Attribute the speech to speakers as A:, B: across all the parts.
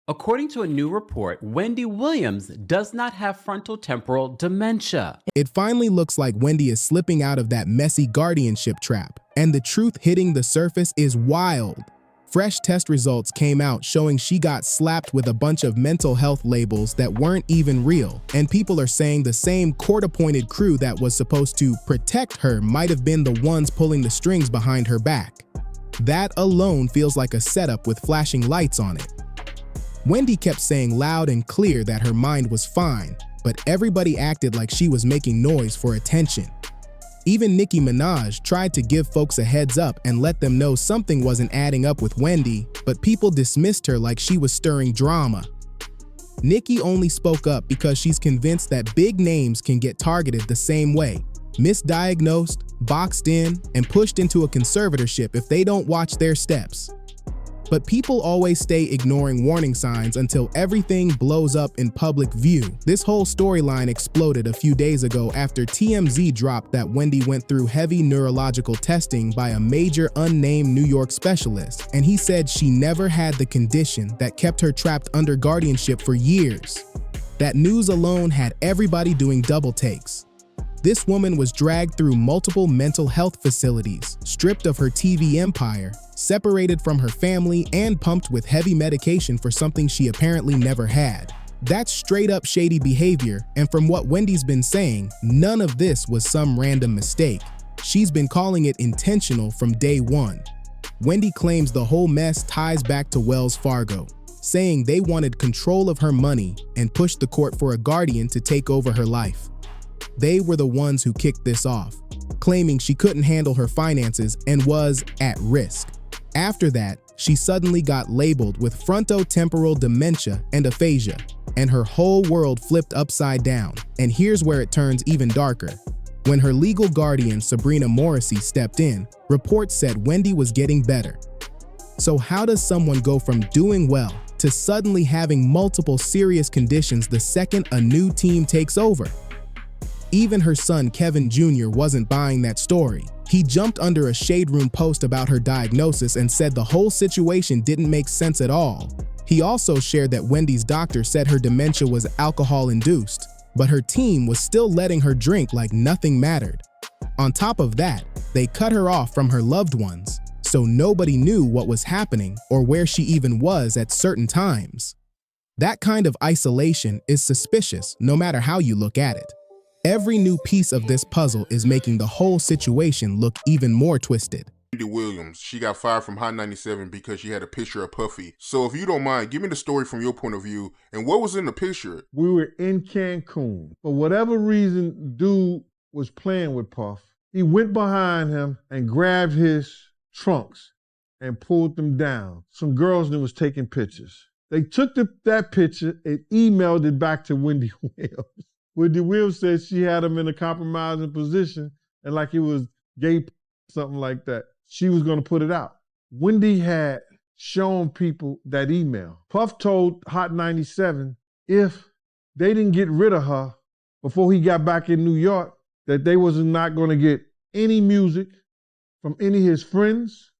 A: According to a new report, Wendy Williams does not have frontal temporal dementia.
B: It finally looks like Wendy is slipping out of that messy guardianship trap, and the truth hitting the surface is wild. Fresh test results came out showing she got slapped with a bunch of mental health labels that weren't even real, and people are saying the same court-appointed crew that was supposed to protect her might have been the ones pulling the strings behind her back. That alone feels like a setup with flashing lights on it. Wendy kept saying loud and clear that her mind was fine, but everybody acted like she was making noise for attention. Even Nicki Minaj tried to give folks a heads up and let them know something wasn't adding up with Wendy, but people dismissed her like she was stirring drama. Nicki only spoke up because she's convinced that big names can get targeted the same way, misdiagnosed, boxed in, and pushed into a conservatorship if they don't watch their steps. But people always stay ignoring warning signs until everything blows up in public view. This whole storyline exploded a few days ago after TMZ dropped that Wendy went through heavy neurological testing by a major unnamed New York specialist, and he said she never had the condition that kept her trapped under guardianship for years. That news alone had everybody doing double takes. This woman was dragged through multiple mental health facilities, stripped of her TV empire, separated from her family, and pumped with heavy medication for something she apparently never had. That's straight up shady behavior, and from what Wendy's been saying, none of this was some random mistake. She's been calling it intentional from day one. Wendy claims the whole mess ties back to Wells Fargo, saying they wanted control of her money and pushed the court for a guardian to take over her life. They were the ones who kicked this off, claiming she couldn't handle her finances and was at risk. After that, she suddenly got labeled with frontotemporal dementia and aphasia, and her whole world flipped upside down. And here's where it turns even darker. When her legal guardian, Sabrina Morrissey, stepped in, reports said Wendy was getting better. So how does someone go from doing well to suddenly having multiple serious conditions the second a new team takes over? Even her son Kevin Jr. wasn't buying that story. He jumped under a Shade Room post about her diagnosis and said the whole situation didn't make sense at all. He also shared that Wendy's doctor said her dementia was alcohol-induced, but her team was still letting her drink like nothing mattered. On top of that, they cut her off from her loved ones, so nobody knew what was happening or where she even was at certain times. That kind of isolation is suspicious no matter how you look at it. Every new piece of this puzzle is making the whole situation look even more twisted.
C: Wendy Williams, she got fired from Hot 97 because she had a picture of Puffy. So if you don't mind, give me the story from your point of view and what was in the picture?
D: We were in Cancun. For whatever reason, dude was playing with Puff. He went behind him and grabbed his trunks and pulled them down. Some girls that was taking pictures. They took that picture and emailed it back to Wendy Williams. Wendy Williams said she had him in a compromising position and like it was gay, something like that. She was going to put it out. Wendy had shown people that email. Puff told Hot 97 if they didn't get rid of her before he got back in New York, that they was not going to get any music from any of his friends,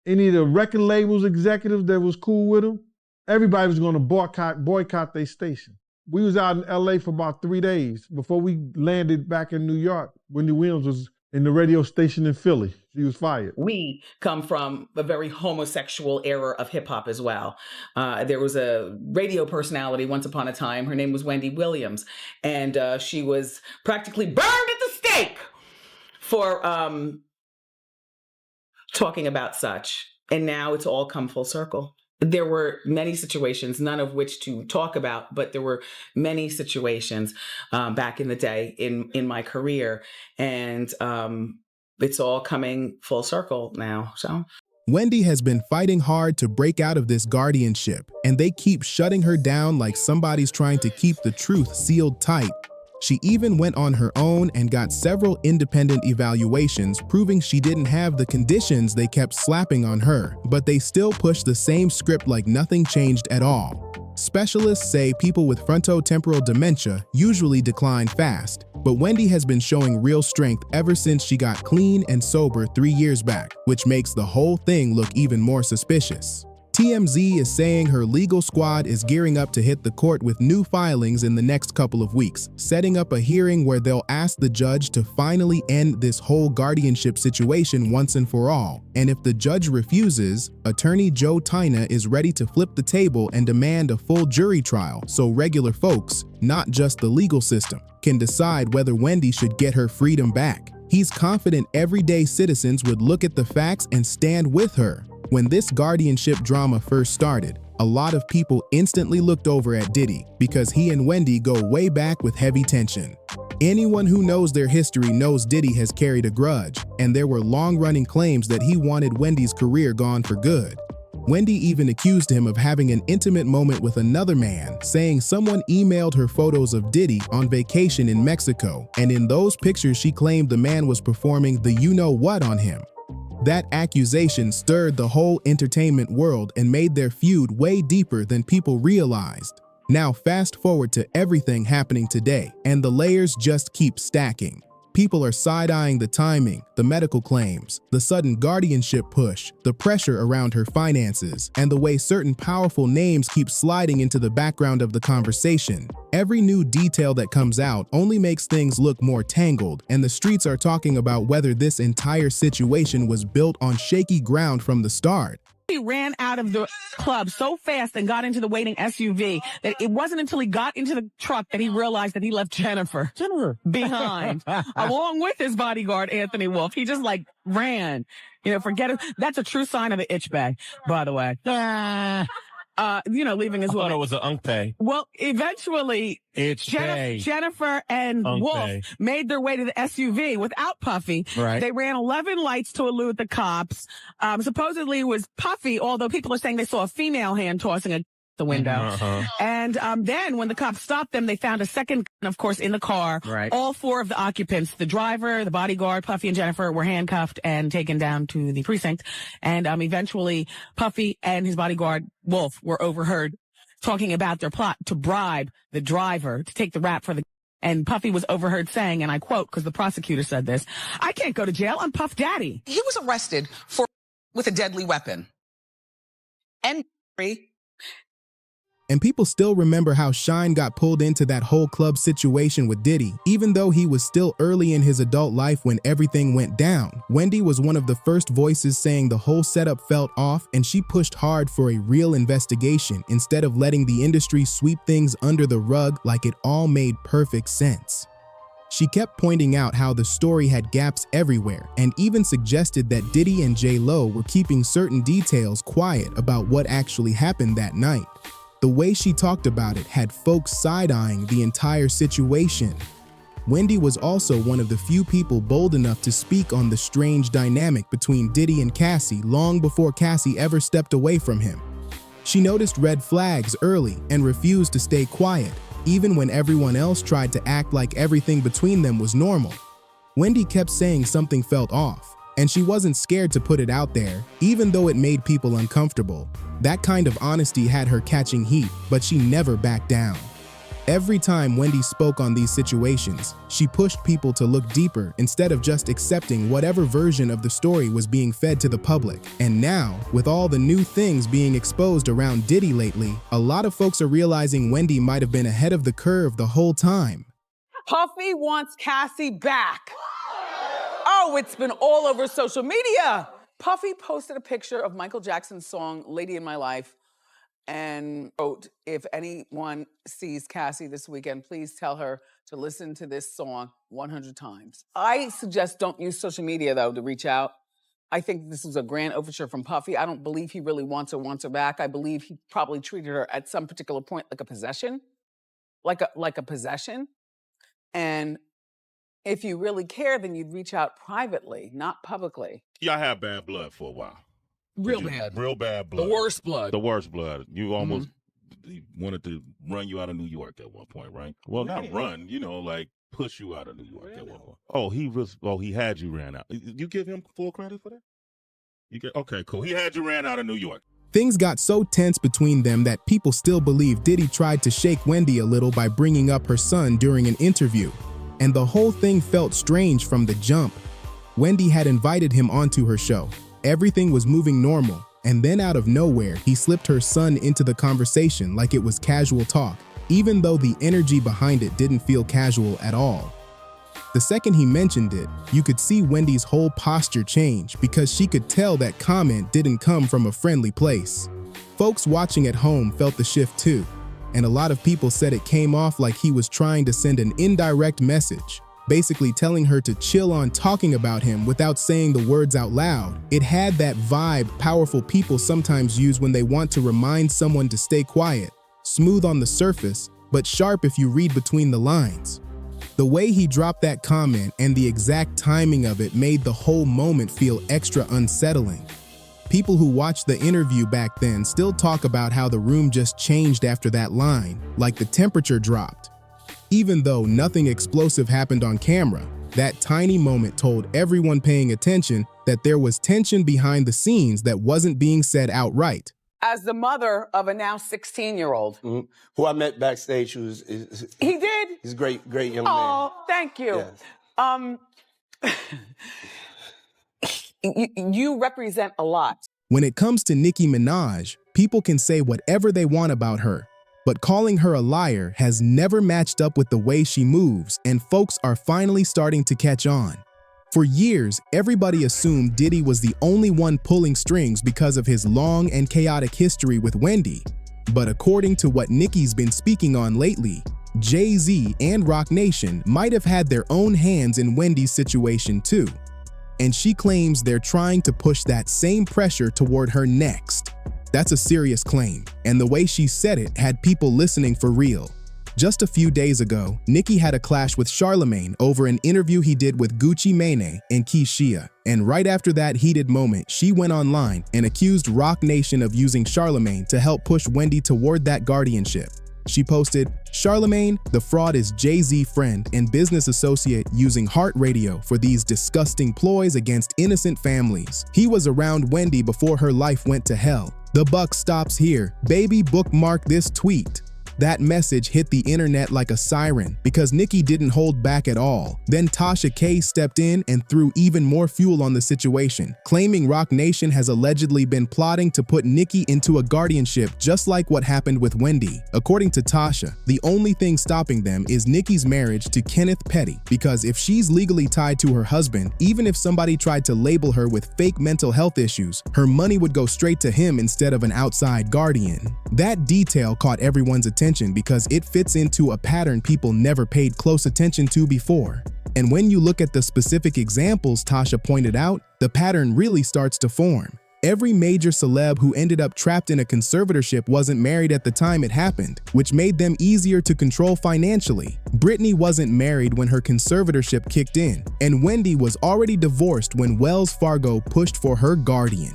D: any of the record labels executives that was cool with him. Everybody was going to boycott their station. We was out in LA for about 3 days before we landed back in New York. Wendy Williams was in the radio station in Philly. She was fired.
E: We come from a very homosexual era of hip hop as well. There was a radio personality once upon a time. Her name was Wendy Williams. And she was practically burned at the stake for talking about such. And now it's all come full circle. There were many situations, none of which to talk about, but there were many situations back in the day in my career. And it's all coming full circle now. So
B: Wendy has been fighting hard to break out of this guardianship, and they keep shutting her down like somebody's trying to keep the truth sealed tight. She even went on her own and got several independent evaluations proving she didn't have the conditions they kept slapping on her, but they still pushed the same script like nothing changed at all. Specialists say people with frontotemporal dementia usually decline fast, but Wendy has been showing real strength ever since she got clean and sober 3 years back, which makes the whole thing look even more suspicious. TMZ is saying her legal squad is gearing up to hit the court with new filings in the next couple of weeks, setting up a hearing where they'll ask the judge to finally end this whole guardianship situation once and for all. And if the judge refuses, attorney Joe Tina is ready to flip the table and demand a full jury trial so regular folks, not just the legal system, can decide whether Wendy should get her freedom back. He's confident everyday citizens would look at the facts and stand with her. When this guardianship drama first started, a lot of people instantly looked over at Diddy because he and Wendy go way back with heavy tension. Anyone who knows their history knows Diddy has carried a grudge, and there were long-running claims that he wanted Wendy's career gone for good. Wendy even accused him of having an intimate moment with another man, saying someone emailed her photos of Diddy on vacation in Mexico, and in those pictures she claimed the man was performing the you-know-what on him. That accusation stirred the whole entertainment world and made their feud way deeper than people realized. Now fast forward to everything happening today, and the layers just keep stacking. People are side-eyeing the timing, the medical claims, the sudden guardianship push, the pressure around her finances, and the way certain powerful names keep sliding into the background of the conversation. Every new detail that comes out only makes things look more tangled, and the streets are talking about whether this entire situation was built on shaky ground from the start.
F: He ran out of the club so fast and got into the waiting SUV that it wasn't until he got into the truck that he realized that he left Jennifer behind, along with his bodyguard, Anthony Wolf. He just ran, forget it. That's a true sign of the itch bag, by the way. Leaving his
G: I thought
F: woman.
G: it was an unpay.
F: Well, eventually, Jennifer and Wolf made their way to the SUV without Puffy.
G: Right.
F: They ran 11 lights to elude the cops. Supposedly it was Puffy, although people are saying they saw a female hand tossing the window.
G: Uh-huh.
F: And then when the cops stopped them, they found a second gun, of course, in the car.
A: Right.
F: All four of the occupants, the driver, the bodyguard, Puffy and Jennifer, were handcuffed and taken down to the precinct. And eventually Puffy and his bodyguard, Wolf, were overheard talking about their plot to bribe the driver to take the rap for the... And Puffy was overheard saying, and I quote, because the prosecutor said this, "I can't go to jail. I'm Puff Daddy."
E: He was arrested with a deadly weapon. And
B: And people still remember how Shine got pulled into that whole club situation with Diddy. Even though he was still early in his adult life when everything went down, Wendy was one of the first voices saying the whole setup felt off, and she pushed hard for a real investigation instead of letting the industry sweep things under the rug like it all made perfect sense. She kept pointing out how the story had gaps everywhere and even suggested that Diddy and J-Lo were keeping certain details quiet about what actually happened that night. The way she talked about it had folks side-eyeing the entire situation. Wendy was also one of the few people bold enough to speak on the strange dynamic between Diddy and Cassie long before Cassie ever stepped away from him. She noticed red flags early and refused to stay quiet, even when everyone else tried to act like everything between them was normal. Wendy kept saying something felt off, and she wasn't scared to put it out there, even though it made people uncomfortable. That kind of honesty had her catching heat, but she never backed down. Every time Wendy spoke on these situations, she pushed people to look deeper instead of just accepting whatever version of the story was being fed to the public. And now, with all the new things being exposed around Diddy lately, a lot of folks are realizing Wendy might have been ahead of the curve the whole time.
H: Puffy wants Cassie back. Oh, it's been all over social media. Puffy posted a picture of Michael Jackson's song, Lady in My Life, and wrote, "If anyone sees Cassie this weekend, please tell her to listen to this song 100 times. I suggest don't use social media, though, to reach out. I think this was a grand overture from Puffy. I don't believe he really wants her back. I believe he probably treated her at some particular point like a possession, like a possession. And if you really care, then you'd reach out privately, not publicly."
G: Y'all had bad blood for a while.
H: Real bad.
G: Real bad blood.
H: The worst blood.
G: The worst blood. You almost wanted to run you out of New York at one point, right? Well, not run, push you out of New York at one point. He had you ran out. You give him full credit for that? Okay, cool. He had you ran out of New York.
B: Things got so tense between them that people still believe Diddy tried to shake Wendy a little by bringing up her son during an interview. And the whole thing felt strange from the jump. Wendy had invited him onto her show. Everything was moving normal, And then out of nowhere, he slipped her son into the conversation like it was casual talk, even though the energy behind it didn't feel casual at all. The second he mentioned it, you could see Wendy's whole posture change because she could tell that comment didn't come from a friendly place. Folks watching at home felt the shift too, and a lot of people said it came off like he was trying to send an indirect message, basically telling her to chill on talking about him without saying the words out loud. It had that vibe powerful people sometimes use when they want to remind someone to stay quiet, smooth on the surface, but sharp if you read between the lines. The way he dropped that comment and the exact timing of it made the whole moment feel extra unsettling. People who watched the interview back then still talk about how the room just changed after that line, like the temperature dropped. Even though nothing explosive happened on camera, that tiny moment told everyone paying attention that there was tension behind the scenes that wasn't being said outright.
H: As the mother of a now 16-year-old.
I: Who I met backstage, he
H: did?
I: He's a great young man.
H: Oh, thank you.
I: Yes.
H: You represent a lot.
B: When it comes to Nicki Minaj, people can say whatever they want about her, but calling her a liar has never matched up with the way she moves, and folks are finally starting to catch on. For years, everybody assumed Diddy was the only one pulling strings because of his long and chaotic history with Wendy. But according to what Nicki's been speaking on lately, Jay-Z and Roc Nation might have had their own hands in Wendy's situation too. And she claims they're trying to push that same pressure toward her next. That's a serious claim, and the way she said it had people listening for real. Just a few days ago, Nicki had a clash with Charlemagne over an interview he did with Gucci Mane and Keishia, and right after that heated moment, she went online and accused Roc Nation of using Charlemagne to help push Wendy toward that guardianship. She posted, "Charlemagne, the fraud is Jay-Z friend and business associate using heart radio for these disgusting ploys against innocent families. He was around Wendy before her life went to hell. The buck stops here. Baby, bookmark this tweet." That message hit the internet like a siren because Nicki didn't hold back at all. Then Tasha K stepped in and threw even more fuel on the situation, claiming Roc Nation has allegedly been plotting to put Nicki into a guardianship just like what happened with Wendy. According to Tasha, the only thing stopping them is Nicki's marriage to Kenneth Petty, because if she's legally tied to her husband, even if somebody tried to label her with fake mental health issues, her money would go straight to him instead of an outside guardian. That detail caught everyone's attention because it fits into a pattern people never paid close attention to before. And when you look at the specific examples Tasha pointed out, the pattern really starts to form. Every major celeb who ended up trapped in a conservatorship wasn't married at the time it happened, which made them easier to control financially. Britney wasn't married when her conservatorship kicked in, and Wendy was already divorced when Wells Fargo pushed for her guardian.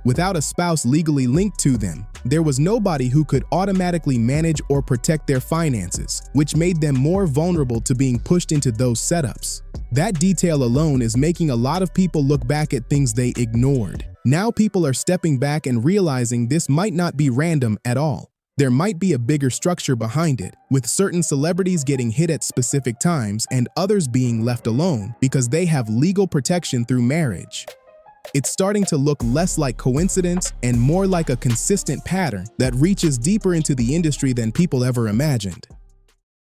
B: Without a spouse legally linked to them, there was nobody who could automatically manage or protect their finances, which made them more vulnerable to being pushed into those setups. That detail alone is making a lot of people look back at things they ignored. Now people are stepping back and realizing this might not be random at all. There might be a bigger structure behind it, with certain celebrities getting hit at specific times and others being left alone because they have legal protection through marriage. It's starting to look less like coincidence and more like a consistent pattern that reaches deeper into the industry than people ever imagined.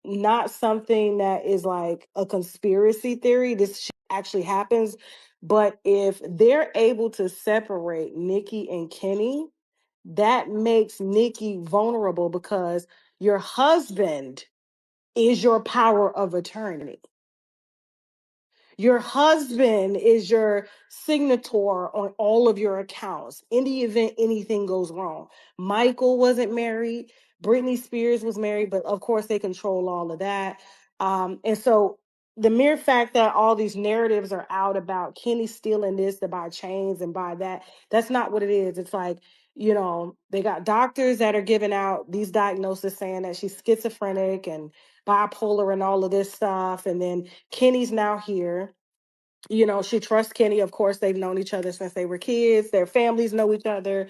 J: Not something that is like a conspiracy theory. This shit actually happens. But if they're able to separate Nicki and Kenny, that makes Nicki vulnerable because your husband is your power of attorney. Your husband is your signator on all of your accounts in the event anything goes wrong. Michael wasn't married. Britney Spears was married, but of course they control all of that. And so the mere fact that all these narratives are out about Kenny stealing this to buy chains and buy that, that's not what it is. It's like, you know, they got doctors that are giving out these diagnoses saying that she's schizophrenic and bipolar and all of this stuff. And then Kenny's now here. You know, she trusts Kenny. Of course, they've known each other since they were kids. Their families know each other.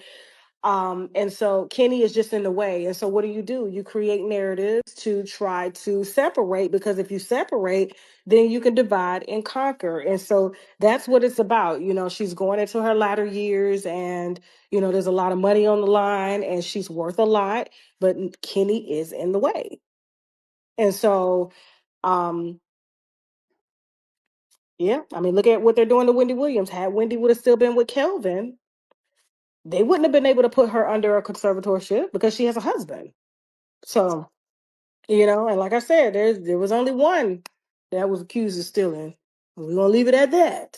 J: And so Kenny is just in the way. And so what do? You create narratives to try to separate, because if you separate, then you can divide and conquer. And so that's what it's about. You know, she's going into her latter years, and, you know, there's a lot of money on the line and she's worth a lot, but Kenny is in the way. And so, um, yeah, I mean, look at what they're doing to Wendy Williams. Had Wendy would have still been with Kelvin, they wouldn't have been able to put her under a conservatorship because she has a husband. So, you know, and like I said, there was only one that was accused of stealing. We're gonna leave it at that.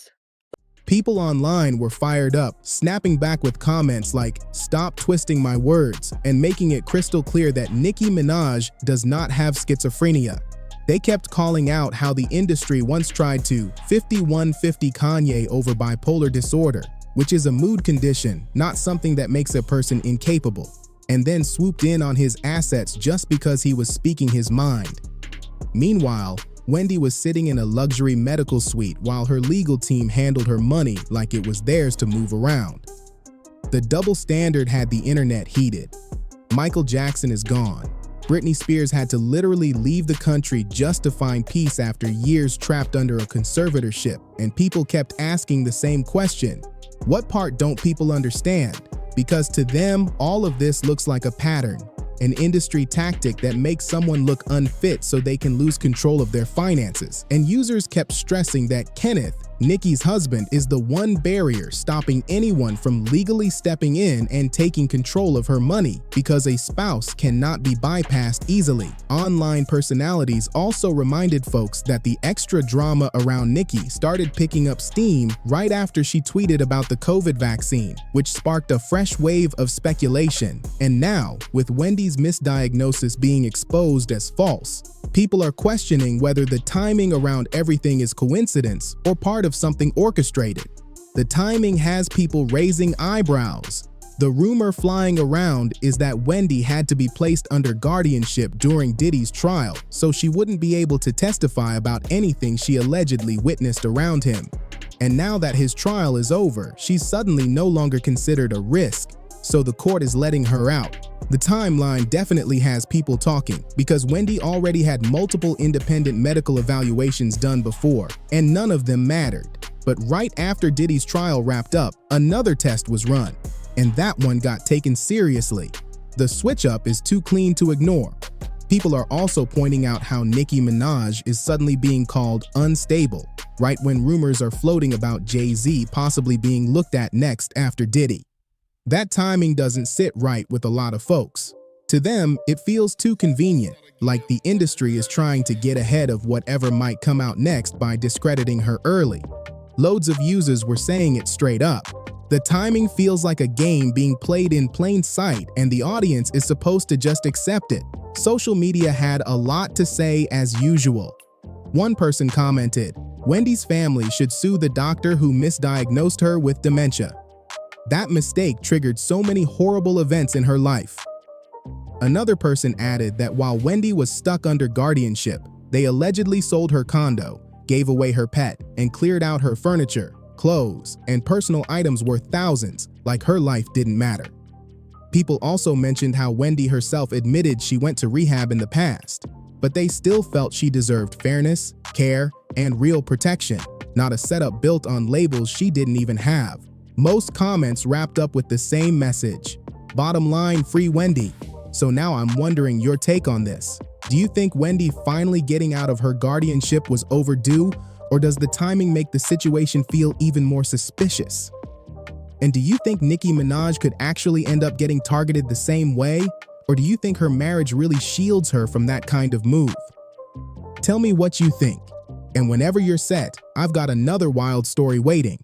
B: People online were fired up, snapping back with comments like, "Stop twisting my words," and making it crystal clear that Nicki Minaj does not have schizophrenia. They kept calling out how the industry once tried to 5150 Kanye over bipolar disorder, which is a mood condition, not something that makes a person incapable, and then swooped in on his assets just because he was speaking his mind. Meanwhile, Wendy was sitting in a luxury medical suite while her legal team handled her money like it was theirs to move around. The double standard had the internet heated. Michael Jackson is gone. Britney Spears had to literally leave the country just to find peace after years trapped under a conservatorship, and people kept asking the same question: what part don't people understand? Because to them, all of this looks like a pattern, an industry tactic that makes someone look unfit so they can lose control of their finances. And users kept stressing that Kenneth, Nicki's husband, is the one barrier stopping anyone from legally stepping in and taking control of her money, because a spouse cannot be bypassed easily. Online personalities also reminded folks that the extra drama around Nicki started picking up steam right after she tweeted about the COVID vaccine, which sparked a fresh wave of speculation. And now, with Wendy's misdiagnosis being exposed as false, people are questioning whether the timing around everything is coincidence or part of something orchestrated. The timing has people raising eyebrows. The rumor flying around is that Wendy had to be placed under guardianship during Diddy's trial, so she wouldn't be able to testify about anything she allegedly witnessed around him. And now that his trial is over, she's suddenly no longer considered a risk, so the court is letting her out. The timeline definitely has people talking, because Wendy already had multiple independent medical evaluations done before, and none of them mattered. But right after Diddy's trial wrapped up, another test was run, and that one got taken seriously. The switch-up is too clean to ignore. People are also pointing out how Nicki Minaj is suddenly being called unstable, right when rumors are floating about Jay-Z possibly being looked at next after Diddy. That timing doesn't sit right with a lot of folks. To them, it feels too convenient, like the industry is trying to get ahead of whatever might come out next by discrediting her early. Loads of users were saying it straight up. The timing feels like a game being played in plain sight, and the audience is supposed to just accept it. Social media had a lot to say as usual. One person commented, "Wendy's family should sue the doctor who misdiagnosed her with dementia. That mistake triggered so many horrible events in her life." Another person added that while Wendy was stuck under guardianship, they allegedly sold her condo, gave away her pet, and cleared out her furniture, clothes, and personal items worth thousands, like her life didn't matter. People also mentioned how Wendy herself admitted she went to rehab in the past, but they still felt she deserved fairness, care, and real protection, not a setup built on labels she didn't even have. Most comments wrapped up with the same message: bottom line, free Wendy. So now I'm wondering your take on this. Do you think Wendy finally getting out of her guardianship was overdue, or does the timing make the situation feel even more suspicious? And do you think Nicki Minaj could actually end up getting targeted the same way, or do you think her marriage really shields her from that kind of move? Tell me what you think. And whenever you're set, I've got another wild story waiting.